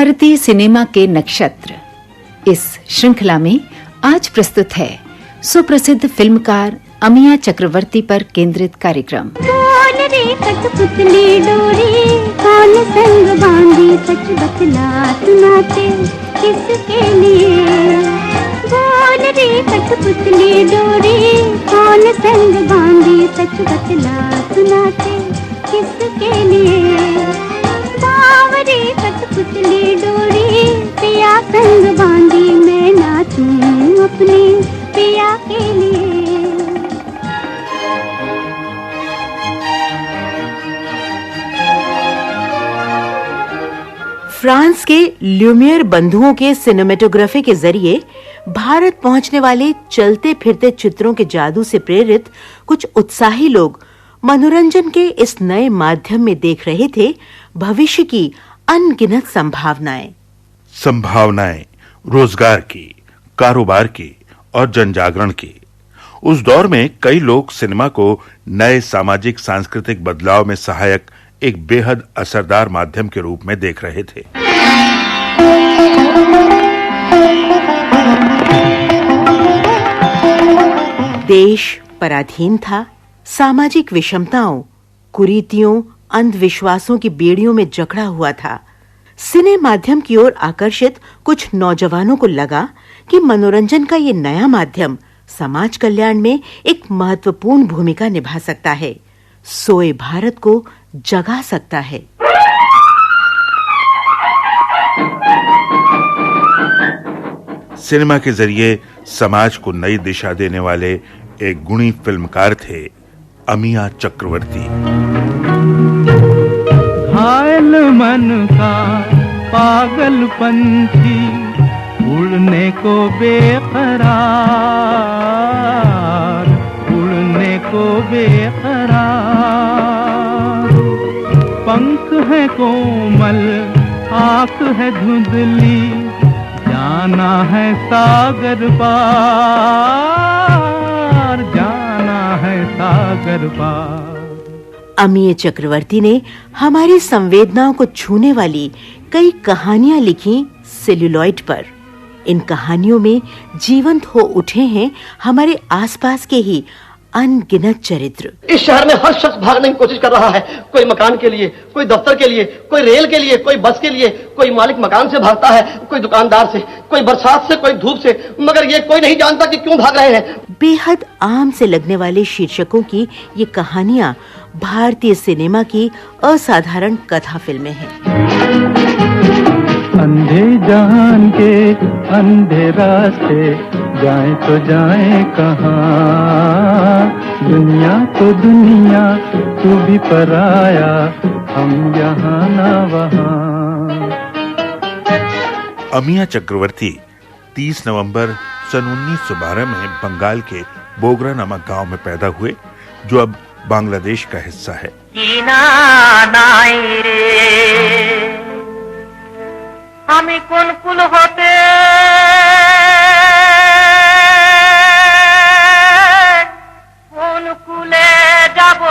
भारतीय सिनेमा के नक्षत्र इस श्रृंखला में आज प्रस्तुत है सुप्रसिद्ध फिल्मकार अमिया चक्रवर्ती पर केंद्रित कार्यक्रम। बोल रे कठपुतली डोरी, कौन संग बांधी, सच बतला सुनाते किसके लिए। बोल रे कठपुतली डोरी, कौन संग बांधी, सच बतला सुनाते किसके लिए। बावरी कठपुतली डोरी, पिया संग बांधी, मैं नाचूं अपने पिया के लिए। फ्रांस के ल्यूमियर बंधुओं के सिनेमेटोग्राफी के जरिए भारत पहुंचने वाले चलते फिरते चित्रों के जादू से प्रेरित कुछ उत्साही लोग मनोरंजन के इस नए माध्यम में देख रहे थे भविष्य की अनगिनत संभावनाएं रोजगार की, कारोबार की और जनजागरण की। उस दौर में कई लोग सिनेमा को नए सामाजिक सांस्कृतिक बदलाव में सहायक एक बेहद असरदार माध्यम के रूप में देख रहे थे। देश पराधीन था, सामाजिक विषमताओं, कुरीतियों, अंधविश्वासों की बेड़ियों में जकड़ा हुआ था। सिने माध्यम की ओर आकर्षित कुछ नौजवानों को लगा कि मनोरंजन का ये नया माध्यम समाज कल्याण में एक महत्वपूर्ण भूमिका निभा सकता है, सोए भारत को जगा सकता है। सिनेमा के जरिए समाज को नई दिशा देने वाले एक गुणी फिल्मकार थे अमिया चक्रवर्ती। घायल मन का पागल पंछी, उड़ने को बेकरार, उड़ने को बेकरार। पंख है कोमल, आँख है धुंधली, जाना है सागर पार, जाना है सागर पार। अमिया चक्रवर्ती ने हमारी संवेदनाओं को छूने वाली कई कहानियां लिखी सेल्यूलॉइड पर। इन कहानियों में जीवंत हो उठे हैं हमारे आसपास के ही अनगिनत चरित्र। इस शहर में हर शख्स भागने की कोशिश कर रहा है, कोई मकान के लिए, कोई दफ्तर के लिए, कोई रेल के लिए, कोई बस के लिए, कोई मालिक मकान से भागता है, कोई दुकानदार से, कोई बरसात से, कोई धूप से, मगर ये कोई नहीं जानता कि क्यों भाग रहे हैं। बेहद आम से लगने वाले शीर्षकों की ये कहानियां भारतीय सिनेमा की असाधारण कथा फिल्में हैं। अंधे जहान के अंधे रास्ते, जाएं तो जाएं कहाँ, दुनिया तो दुनिया, तू भी पराया, हम यहाँ ना वहाँ। अमिया चक्रवर्ती 30 नवंबर सन 1912 में बंगाल के बोगरा नामक गांव में पैदा हुए, जो अब बांग्लादेश का हिस्सा है। আমি কোন কুল হতে কোন কুলে যাব,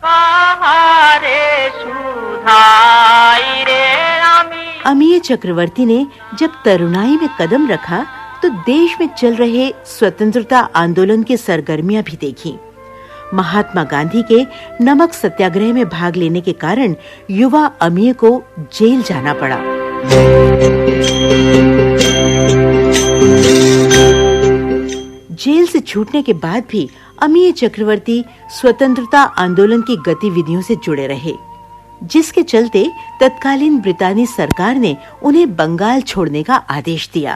কাহারে সুধাই রে। अमिया चक्रवर्ती ने जब तरुणाई में कदम रखा तो देश में चल रहे स्वतंत्रता आंदोलन की सरगर्मियां भी देखी। महात्मा गांधी के नमक सत्याग्रह में भाग लेने के कारण युवा अमिया को जेल जाना पड़ा। जेल से छूटने के बाद भी अमिया चक्रवर्ती स्वतंत्रता आंदोलन की गतिविधियों से जुड़े रहे, जिसके चलते तत्कालीन ब्रितानी सरकार ने उन्हें बंगाल छोड़ने का आदेश दिया।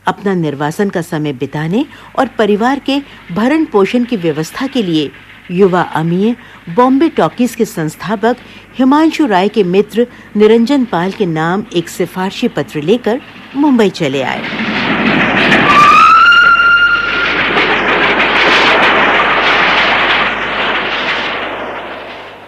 अपना निर्वासन का समय बिताने और परिवार के भरण पोषण की व्यवस्था के लिए युवा अमिया बॉम्बे टॉकीज के संस्थापक हिमांशु राय के मित्र निरंजन पाल के नाम एक सिफारशी पत्र लेकर मुंबई चले आए।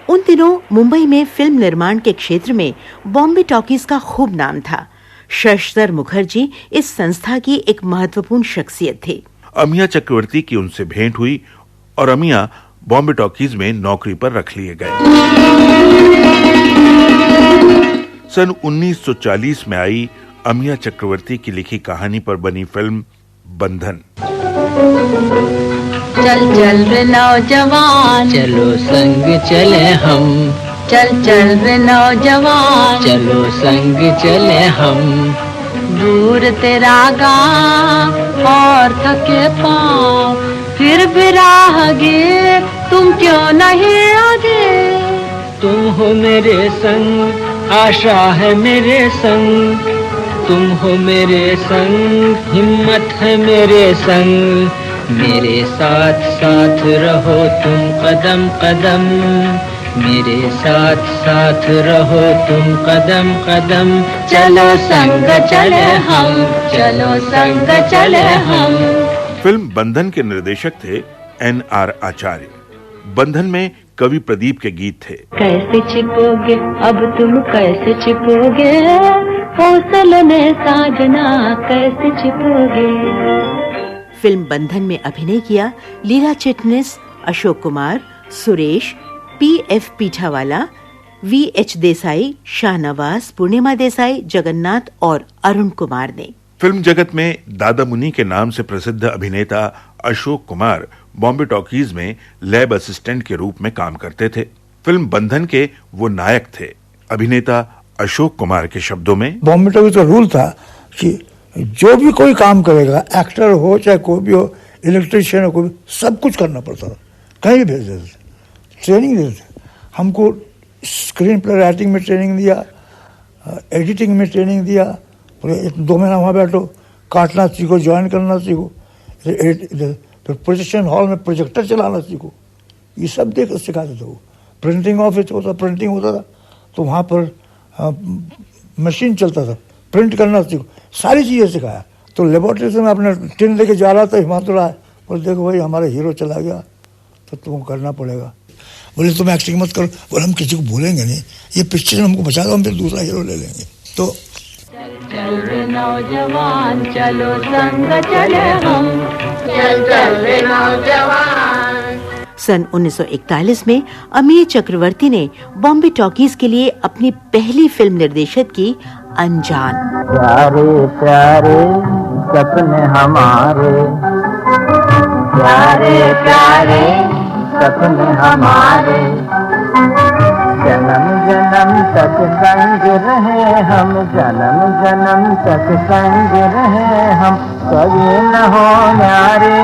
उन दिनों मुंबई में फिल्म निर्माण के क्षेत्र में बॉम्बे टॉकीज का खूब नाम था। शशधर मुखर्जी इस संस्था की एक महत्वपूर्ण शख्सियत थे। अमिया चक्रवर्ती की उनसे भेंट हुई और अमिया बॉम्बे टॉकीज में नौकरी पर रख लिए गए। सन 1940 में आई अमिया चक्रवर्ती की लिखी कहानी पर बनी फिल्म बंधन। चल चल रे नौजवान, चलो संग चले हम। चल चल रे नौजवान, चलो संग चले हम। दूर तेरा गाँव और थके पाँव, फिर भी राहगीर तुम क्यों नहीं आगे। तुम हो मेरे संग, आशा है मेरे संग। तुम हो मेरे संग, हिम्मत है मेरे संग। मेरे साथ साथ रहो तुम कदम कदम। मेरे साथ साथ रहो तुम कदम कदम। चलो संग चले हम, चलो संग चले हम। फिल्म बंधन के निर्देशक थे N.R. आचार्य। बंधन में कवि प्रदीप के गीत थे। कैसे छिपोगे अब तुम, कैसे छिपोगे हौसले में साजना, कैसे छिपोगे। फिल्म बंधन में अभिनय किया लीला चिटनिस, अशोक कुमार, सुरेश, P.F. पीठावाला, V.H. देसाई, शाहनवाज, पूर्णिमा देसाई, जगन्नाथ और अरुण कुमार ने। फिल्म जगत में दादा मुनि के नाम से प्रसिद्ध अभिनेता अशोक कुमार बॉम्बे टॉकीज में लैब असिस्टेंट के रूप में काम करते थे। फिल्म बंधन के वो नायक थे। अभिनेता अशोक कुमार के शब्दों में, बॉम्बे टॉकीज का रूल था कि जो भी कोई काम करेगा, एक्टर हो चाहे कोई भी हो, इलेक्ट्रिशियन हो, कोई, सब कुछ करना पड़ता था। कहीं भी भेज देते थे, ट्रेनिंग देते थे हमको। स्क्रीन प्ले राइटिंग में ट्रेनिंग दिया, एडिटिंग में ट्रेनिंग दिया। 2 महीना वहाँ बैठो, काटना सीखो, ज्वाइन करना सीखो, फिर प्रोजेक्शन हॉल में प्रोजेक्टर चलाना सीखो। ये सब देख सिखाते थे वो। प्रिंटिंग ऑफिस होता, प्रिंटिंग होता था तो वहाँ पर मशीन चलता था, प्रिंट करना सीखो, सारी चीज़ें सिखाया। तो लेबोरेटरी से मैं अपने टिन लेके जा रहा था, हिमाचल राय बोले देखो भाई हमारा हीरो चला गया तो तुमको करना पड़ेगा। बोले तुम एक्टिंग मत करो। बोले हम किसी को भूलेंगे नहीं, ये पिक्चर हमको बचा दो, हम फिर दूसरा हीरो ले लेंगे। तो चल रे नौजवान, चलो संग चले हम। चल चल रे नौजवान। सन 1941 में अमीय चक्रवर्ती ने बॉम्बे टॉकीज के लिए अपनी पहली फिल्म निर्देशित की, अनजान। प्यारे प्यारे सपने हमारे, प्यारे प्यारे सपने हमारे। जन्म जन्म तक संग रहे हम, जन्म जन्म तक संग रहे हम, कभी न हो न्यारे।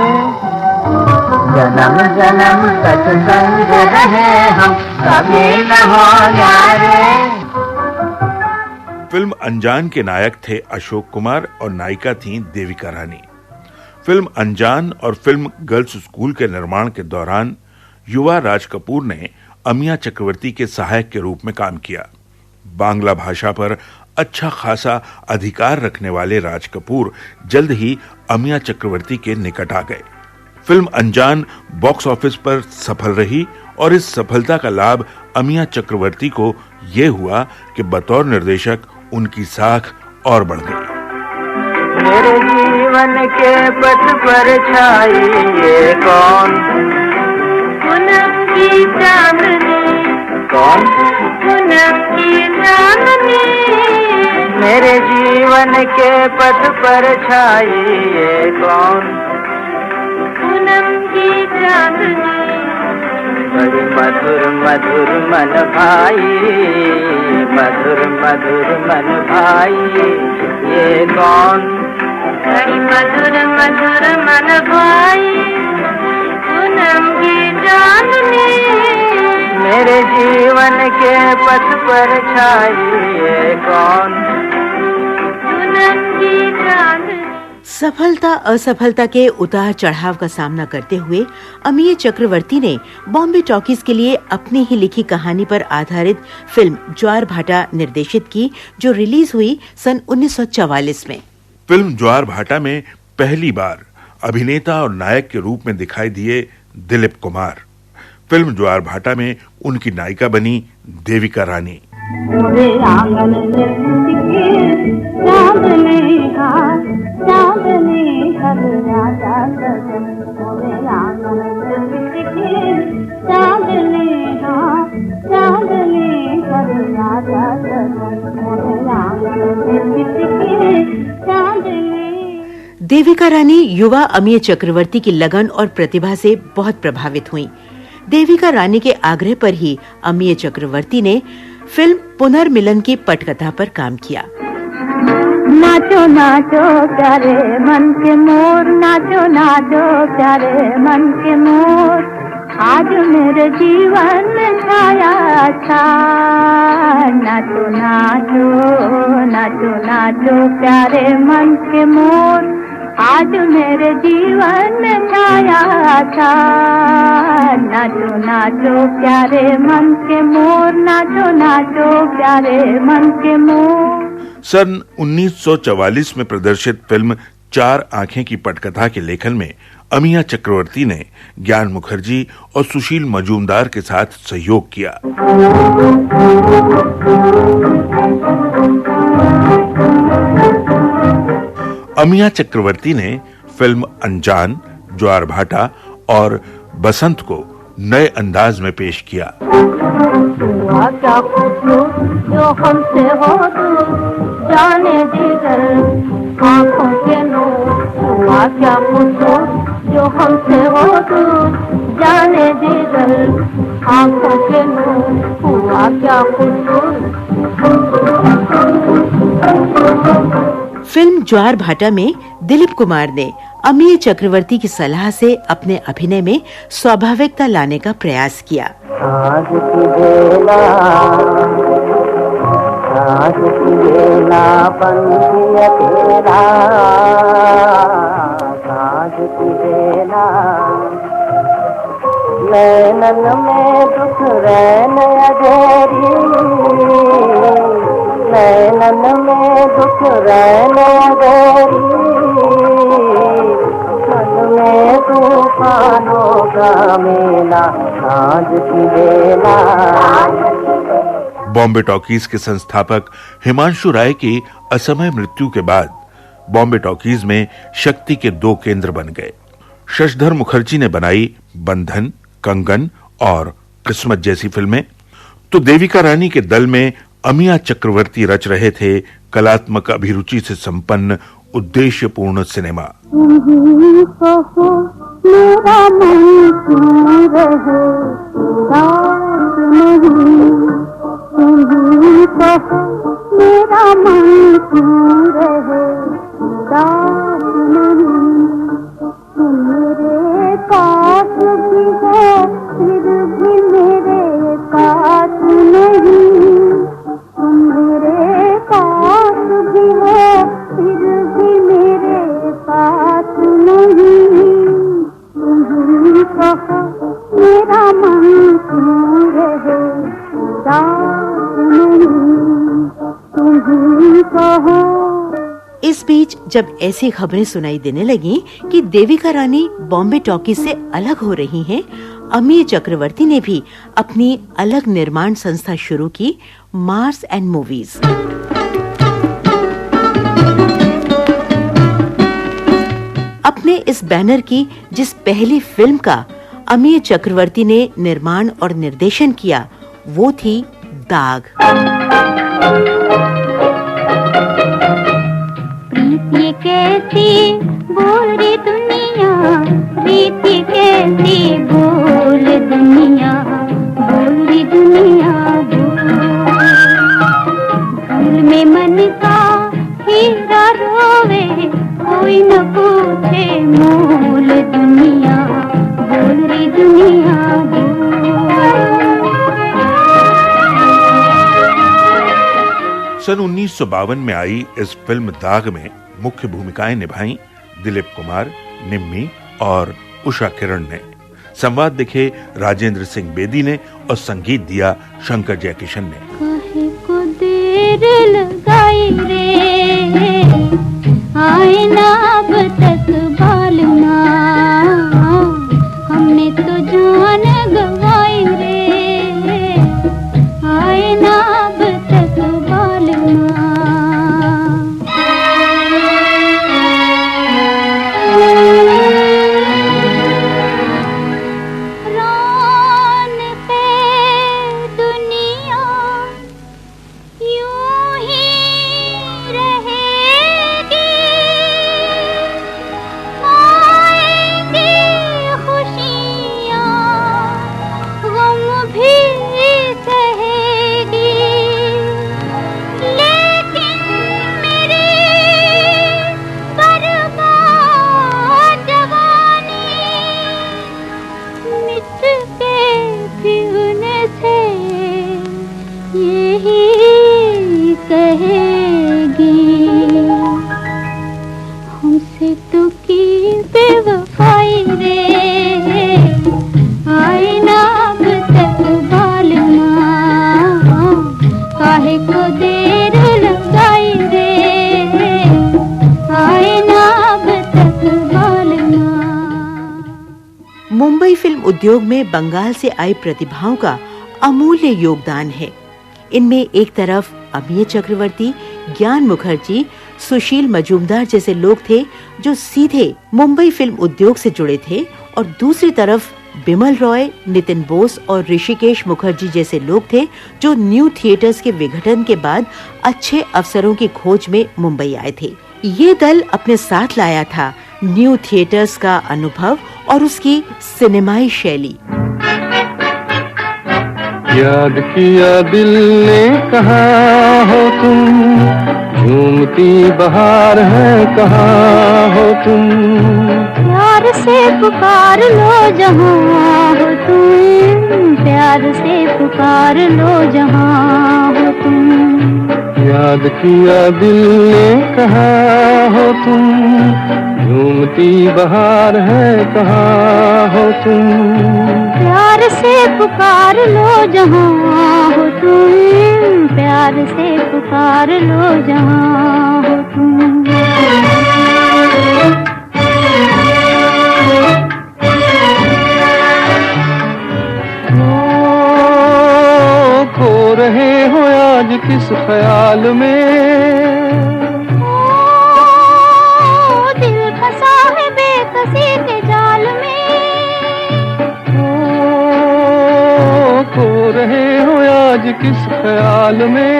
जन्म जन्म तक संग रहे हम, कभी न हो न्यारे। फिल्म अनजान के नायक थे अशोक कुमार और नायिका थीं देविका रानी। फिल्म अनजान और फिल्म गर्ल्स स्कूल के निर्माण के दौरान युवा राज कपूर ने अमिया चक्रवर्ती के सहायक के रूप में काम किया। बांग्ला भाषा पर अच्छा खासा अधिकार रखने वाले राज कपूर जल्द ही अमिया चक्रवर्ती के निकट आ गए। फिल्म अनजान बॉक्स ऑफिस पर सफल रही और इस सफलता का लाभ अमिया चक्रवर्ती को यह हुआ कि बतौर निर्देशक उनकी साख और बढ़ गई। मेरे जीवन के पथ पर छाई ये कौन, पूनम की चांदनी, कौन पूनम की चांदनी। मेरे जीवन के पथ पर छाई ये कौन, पूनम की चांदनी। बड़ी मधुर मधुर मन भाई, मधुर मधुर मन भाई ये कौन, बड़ी मधुर मधुर मन भाई, पूनम की चांदनी। मेरे जीवन के पथ पर छाई ये कौन, पूनम की चांदनी। सफलता असफलता के उतार चढ़ाव का सामना करते हुए अमीय चक्रवर्ती ने बॉम्बे टॉकीज के लिए अपनी ही लिखी कहानी पर आधारित फिल्म ज्वार भाटा निर्देशित की, जो रिलीज हुई सन 1944 में। फिल्म ज्वार भाटा में पहली बार अभिनेता और नायक के रूप में दिखाई दिए दिलीप कुमार। फिल्म ज्वार भाटा में उनकी नायिका बनी देविका रानी। देविका रानी युवा अमीय चक्रवर्ती की लगन और प्रतिभा से बहुत प्रभावित हुईं। देविका रानी के आग्रह पर ही अमीय चक्रवर्ती ने फिल्म पुनर्मिलन की पटकथा पर काम किया। नाचो नाचो प्यारे मन के मोर, नाचो नाचो प्यारे मन के मोर, आज मेरे जीवन में छाया था। नाचो नाचो नाचो नाचो प्यारे मन के मोर, आज मेरे जीवन में छाया था। नाचो नाचो प्यारे मन के मोर, नाचो नाचो प्यारे मन के मोर। सन 1944 में प्रदर्शित फिल्म चार आंखें की पटकथा के लेखन में अमिया चक्रवर्ती ने ज्ञान मुखर्जी और सुशील मजूमदार के साथ सहयोग किया। अमिया चक्रवर्ती ने फिल्म अनजान, ज्वार भाटा और बसंत को नए अंदाज में पेश किया। क्या जो हमसे हो दूर, जाने दीगर आँखों के नूर। क्या जो हमसे हो दूर, जाने दीगर आँखों के नूर। हुआ क्या फिल्म ज्वार भाटा में दिलीप कुमार ने अमीय चक्रवर्ती की सलाह से अपने अभिनय में स्वाभाविकता लाने का प्रयास किया। आज की बेला पंछी अकेला, आज की बेला नैनन में दुख रैन अधेरी, नैनन में दुख रैन अधेरी, मन में तूफानों का मेला, आज की बेला। बॉम्बे टॉकीज के संस्थापक हिमांशु राय की असमय मृत्यु के बाद बॉम्बे टॉकीज में शक्ति के दो केंद्र बन गए। शशधर मुखर्जी ने बनाई बंधन, कंगन और किस्मत जैसी फिल्में, तो देविका रानी के दल में अमिया चक्रवर्ती रच रहे थे कलात्मक अभिरुचि से संपन्न उद्देश्यपूर्ण सिनेमा। मेरा मन क्यों रहे साथ नहीं, तुम्हीं कहो मेरा मन क्यों रहे साथ नहीं। तुम मेरे पास भी हो फिर भी मेरे पास नहीं, तुम मेरे पास भी हो फिर भी मेरे पास नहीं। तुम्हीं कहो मेरा मन क्यों रहे साथ नहीं, तुम्हीं कहो। इस बीच जब ऐसी खबरें सुनाई देने लगी कि देविका रानी बॉम्बे टॉकीज से अलग हो रही हैं, अमीय चक्रवर्ती ने भी अपनी अलग निर्माण संस्था शुरू की, मार्स एंड मूवीज। अपने इस बैनर की जिस पहली फिल्म का अमीय चक्रवर्ती ने निर्माण और निर्देशन किया, वो थी दाग। प्रीति कैसी बोल रे दुनिया, प्रीति कैसी बोल दुनिया, बोल रे दुनिया दिल में मन का हीरा रोवे, कोई न पूछे मोल दुनिया, बोल रे दुनिया सन 1952 में आई इस फिल्म दाग में मुख्य भूमिकाएं निभाई दिलीप कुमार, निम्मी और उषा किरण ने। संवाद लिखे राजेंद्र सिंह बेदी ने और संगीत दिया शंकर जयकिशन ने। काहे को देर लगाई रे, आए ना अब तक बालमा, हमने तो जान गवाई रे, आए ना अब तक बालमा। रान है दुनिया यूं ही तू की बेवफाई रे, आए ना अब तक बालमा, काहे को देर लगाई रे, आए ना अब तक बालमा। मुंबई फिल्म उद्योग में बंगाल से आई प्रतिभाओं का अमूल्य योगदान है। इनमें एक तरफ अमिय चक्रवर्ती, ज्ञान मुखर्जी, सुशील मजूमदार जैसे लोग थे जो सीधे मुंबई फिल्म उद्योग से जुड़े थे, और दूसरी तरफ बिमल रॉय, नितिन बोस और ऋषिकेश मुखर्जी जैसे लोग थे जो न्यू थिएटर्स के विघटन के बाद अच्छे अवसरों की खोज में मुंबई आए थे। ये दल अपने साथ लाया था न्यू थिएटर्स का अनुभव और उसकी सिनेमाई शैली। याद किया दिल ने कहाँ हो तुम, झूमती बहार है कहाँ हो तुम, प्यार से पुकार लो जहाँ हो तुम, प्यार से पुकार लो जहाँ हो तुम। याद किया दिल ने कहाँ हो तुम, झूमती बहार है कहाँ हो तुम, प्यार से पुकार लो जहाँ हो तुम, प्यार से पुकार लो जहाँ हो तुम। खो रहे हो आज किस ख्याल में, दिल फंसा है बेकसी के जाल में, खो रहे हो आज किस ख्याल में,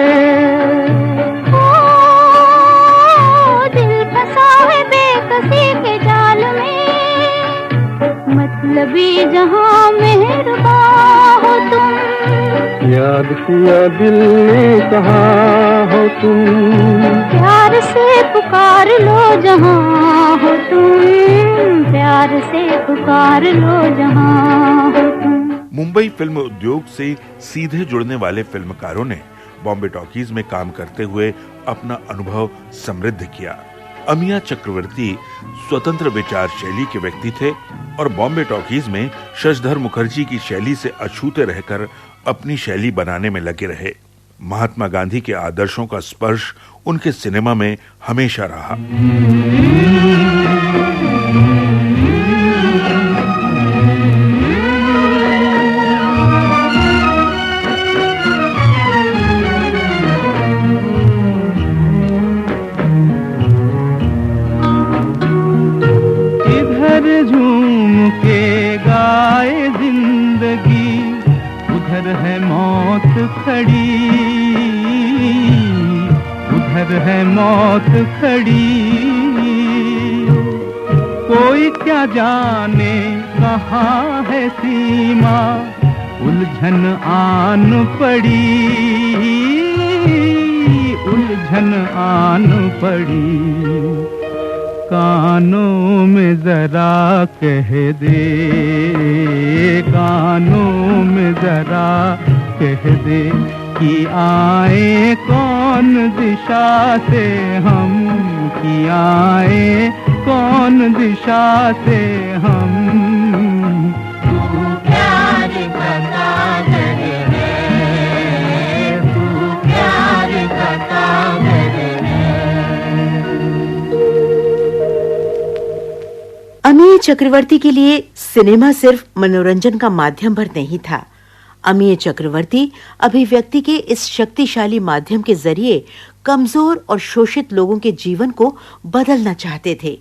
दिल फंसा है बेकसी के जाल में, मतलबी जहाँ मेहरबान हो तुम, याद किया दिल ने कहाँ हो तुम, प्यार से पुकार लो जहाँ हो तुम, प्यार से पुकार लो जहाँ हो तुम। मुंबई फिल्म उद्योग से सीधे जुड़ने वाले फिल्मकारों ने बॉम्बे टॉकीज में काम करते हुए अपना अनुभव समृद्ध किया। अमिया चक्रवर्ती स्वतंत्र विचार शैली के व्यक्ति थे और बॉम्बे टॉकीज में शशधर मुखर्जी की शैली से अछूते रहकर अपनी शैली बनाने में लगे रहे। महात्मा गांधी के आदर्शों का स्पर्श उनके सिनेमा में हमेशा रहा। इधर झूम के गाए जिंदगी, उधर है मौत खड़ी, उधर है मौत खड़ी, कोई क्या जाने कहाँ है सीमा, उलझन आन पड़ी, उलझन आन पड़ी, कानों में जरा कह दे, कानों में जरा कह दे कि आए कौन दिशा से हम, कि आए कौन दिशा से हम। तू प्यार का कागर है, तू प्यार का कागर है। अमिय चक्रवर्ती के लिए सिनेमा सिर्फ मनोरंजन का माध्यम भर नहीं था। अमिय चक्रवर्ती अभिव्यक्ति के इस शक्तिशाली माध्यम के जरिए कमजोर और शोषित लोगों के जीवन को बदलना चाहते थे।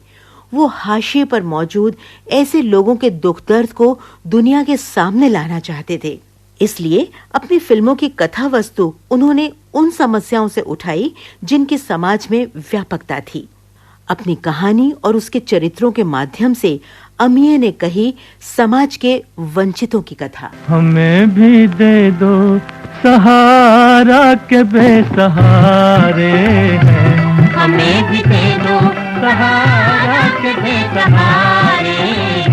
वो हाशिए पर मौजूद ऐसे लोगों के दुख दर्द को दुनिया के सामने लाना चाहते थे। इसलिए अपनी फिल्मों की कथा वस्तु उन्होंने उन समस्याओं से उठाई जिनकी समाज में व्यापकता थी। अपनी कहानी और उसके चरित्रों के माध्यम से अमिय ने कही समाज के वंचितों की कथा। हमें भी दे दो सहारा के बेसहारे हैं, हमें भी दे दो सहारा के बेसहारे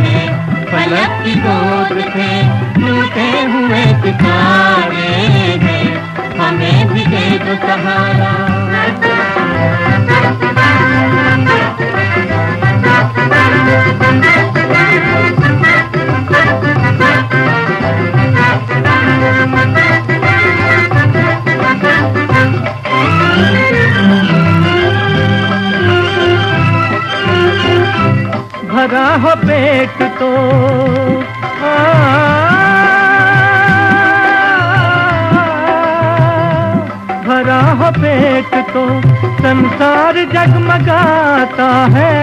हैं, पलक की गोद से टूटे हुए सितारे हैं, हमें भी दे दो सहारा। हो पेट तो भरा हो पेट तो संसार जगमगाता है,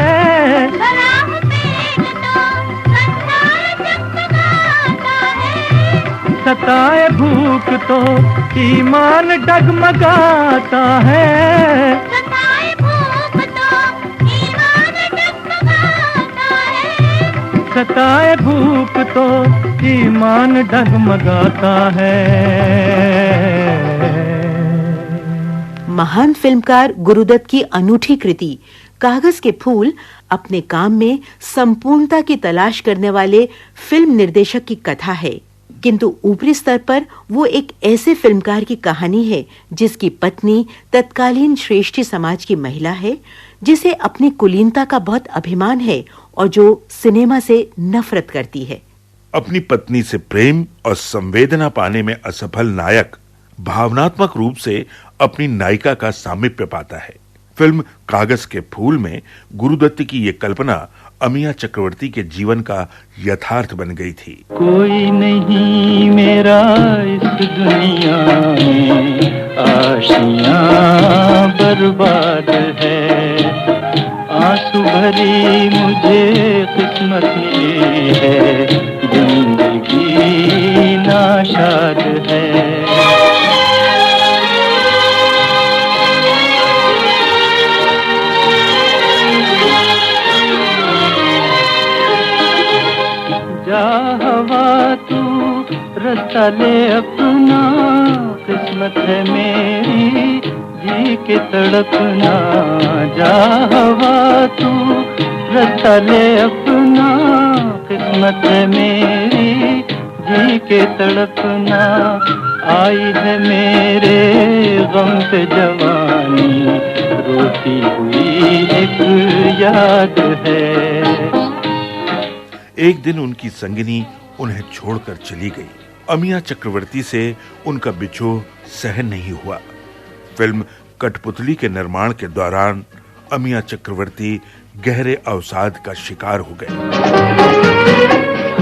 भरा हो पेट तो संसार जगमगाता है, सताए भूख तो ईमान डगमगाता है, सताए भूख तो ईमान डगमगाता है, सताए भूख तो ईमान डगमगाता है। महान फिल्मकार गुरुदत्त की अनूठी कृति कागज के फूल अपने काम में संपूर्णता की तलाश करने वाले फिल्म निर्देशक की कथा है, किंतु ऊपरी स्तर पर वो एक ऐसे फिल्मकार की कहानी है जिसकी पत्नी तत्कालीन श्रेष्ठी समाज की महिला है, जिसे अपनी कुलीनता का बहुत अभिमान है और जो सिनेमा से नफरत करती है। अपनी पत्नी से प्रेम और संवेदना पाने में असफल नायक भावनात्मक रूप से अपनी नायिका का सामीप्य पाता है। फिल्म कागज के फूल में गुरुदत्त की ये कल्पना अमिया चक्रवर्ती के जीवन का यथार्थ बन गई थी। कोई नहीं मेरा इस दुनिया में, आशियां बर्बाद है, आंसू भरी मुझे किस्मत मिली है, जिंदगी नाशाद है। जा हवा तू रास्ता ले अपना, किस्मत है मेरी जी के तड़पना, जा हवा तू रास्ता ले अपना, किस्मत है मेरी जी के तड़पना, आई है मेरे गम पे जवानी, रोती हुई एक याद है। एक दिन उनकी संगिनी उन्हें छोड़कर चली गई। अमिया चक्रवर्ती से उनका बिछोह सहन नहीं हुआ। फिल्म कठपुतली के निर्माण के दौरान अमिया चक्रवर्ती गहरे अवसाद का शिकार हो गए।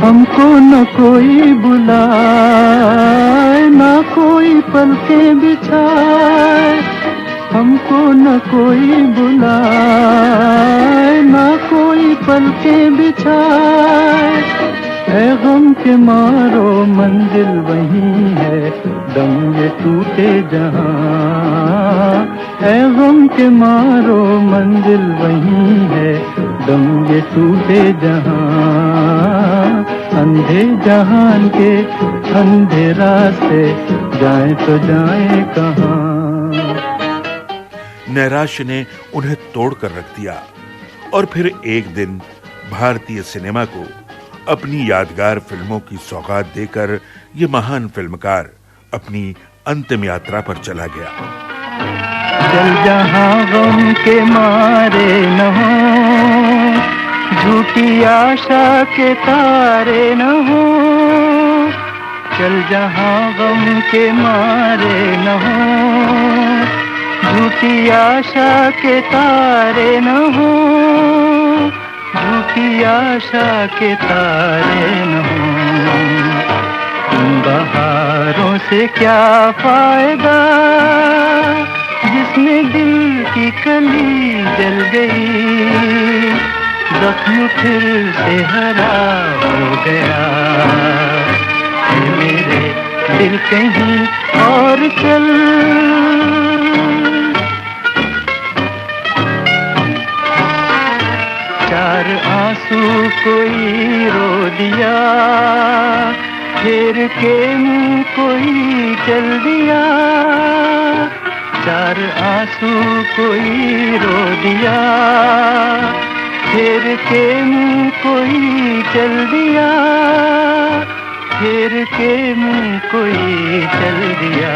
हमको न कोई बुलाए, न कोई पलकें बिछाए, हमको न कोई बुलाए, न कोई पलकें बिछाए, ऐ गम के मारो मंजिल वही है, दम ये टूटे जहां, ऐ गम के मारो मंजिल वही है, दम ये टूटे जहां, अंधे जहान के अंधे रास्ते, जाए तो जाए कहां। नैराश्य ने उन्हें तोड़कर रख दिया और फिर एक दिन भारतीय सिनेमा को अपनी यादगार फिल्मों की सौगात देकर ये महान फिल्मकार अपनी अंतिम यात्रा पर चला गया। चल जहां गम के मारे न हो, झूठी आशा के तारे न हो, चल जहां गम के मारे न हो, झूठी आशा के तारे न हो, झूठी आशा के तारे न हो, इन बहारों से क्या फायदा, जिसमें दिल की कली जल गई, जख्म फिर से हरा हो गया, मेरे दिल कहीं और चल। चार आंसू कोई रो दिया, फेर के मुंह कोई चल दिया, चार आंसू कोई रो दिया, फेर के मुंह कोई चल दिया, फेर के मुंह कोई चल दिया,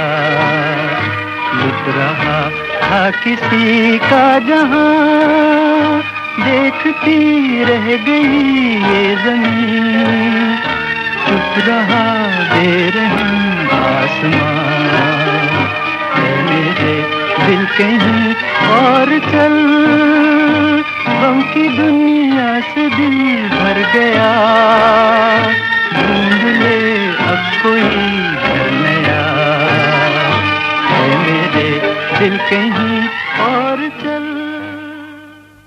लुट रहा था किसी का जहां, देखती रह गई ये जमीन, चुप रहा बेरहम आसमां, मेरे दिल कहीं और चल, गम की दुनिया से दिल भर गया, ढूंढ ले अब कोई घर नया, है मेरे दिल कहीं और चल।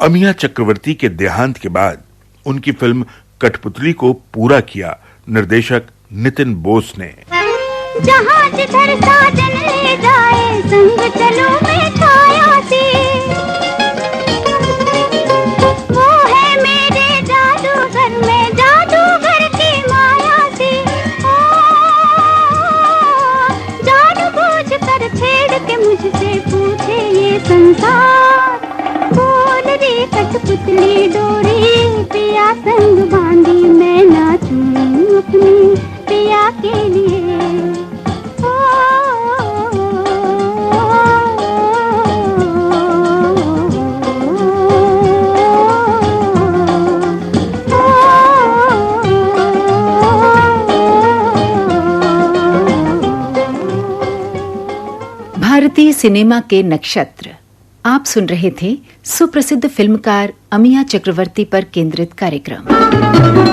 अमिया चक्रवर्ती के देहांत के बाद उनकी फिल्म कठपुतली को पूरा किया निर्देशक नितिन बोस ने। जहाँ जिधर साजन ले जाए संग चलो मैं छाया से, वो है मेरे जादूगर में जादूगर की माया से। ओ जादू बूझ कर छेड़ के मुझसे पूछे ये संसार, बोल रे कठपुतली डोरी पिया संग बांधी मैं नाचूं अपनी पिया के लिए। भारतीय सिनेमा के नक्षत्र। आप सुन रहे थे सुप्रसिद्ध फिल्मकार अमिया चक्रवर्ती पर केंद्रित कार्यक्रम।